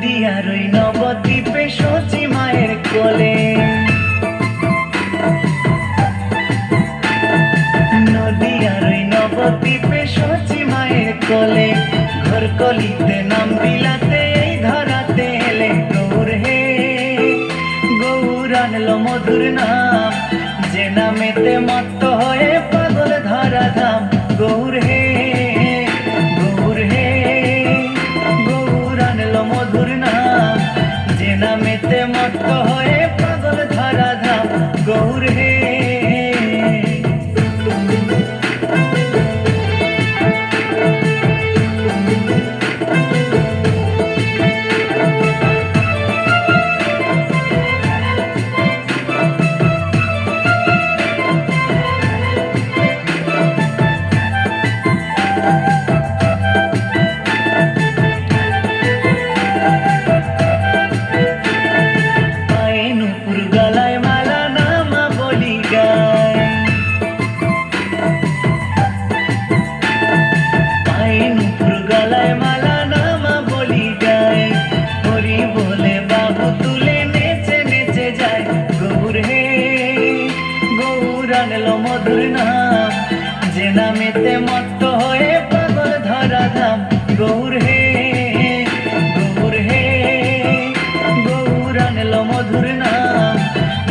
নদিয়ার ওই নবদ্বীপে সচি মায়ের কোলে, নদিয়ার ওই নবদ্বীপে সচি মায়ের কোলে, ঘর কলিতে নাম বিলাতে এই ধরাতে এলে গৌর হে। গৌর আনলো মধুর নাম, যে নামেতে মত্ত হয়ে পাগল ধরা ধাম। গৌর হে, গৌর হে, গৌর আনলো মধুর নাম, যে নামেতে মত্ত হয়ে পাগল ধরা ধাম। গৌর হে। মধুর নাম, যে নামেতে মত্ত হয়ে পাগল ধরা ধাম। গৌর হে, গৌর হে, গৌর আনলো মধুর নাম,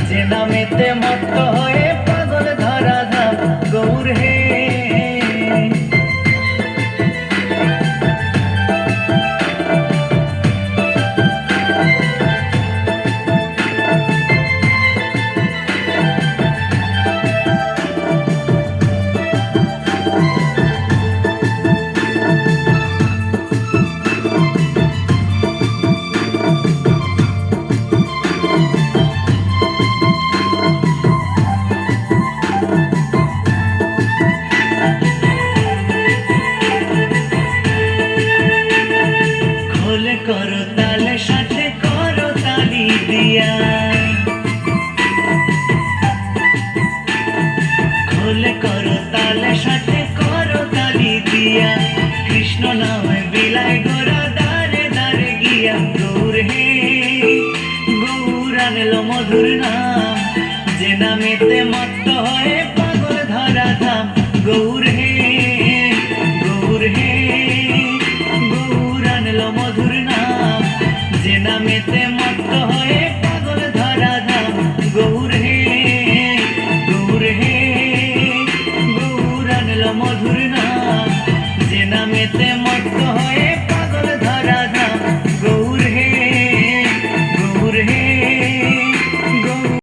যে নামেতে মত্ত হয়ে পাগল ধরা ধাম। গৌর হে। করো তালে সাথে করো তালি দিয়া, খোলে করো তালে সাথে করো তালি দিয়া, কৃষ্ণ নামে বিলায় গোরা দারে দারে গিয়া। গৌর হে, গৌর আনলো মধুর নাম, যে নামেতে মত্ত হয়ে পাগল ধরা ধাম। গৌর হে, গৌর হে, গৌর আনলো মধুর নাম, যে নামেতে মত্ত হয়ে পাগল ধরা ধাম। গৌর হে, গৌর হে, গৌর আনলো মধুর নাম, যে নামেতে মত্ত